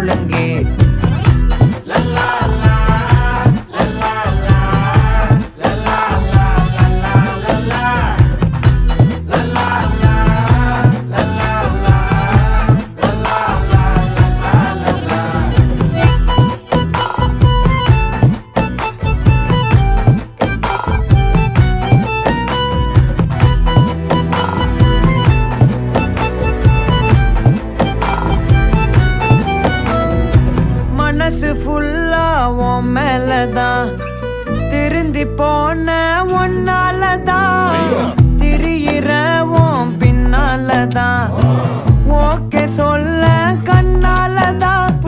முழங்கே. மனசு ஃபுல்லா உன் மேலதான், திருந்தி போன ஒன்னாலதான், திரியிற உன் பின்னாலதான், ஓகே சொல்ல கண்ணாலதான்,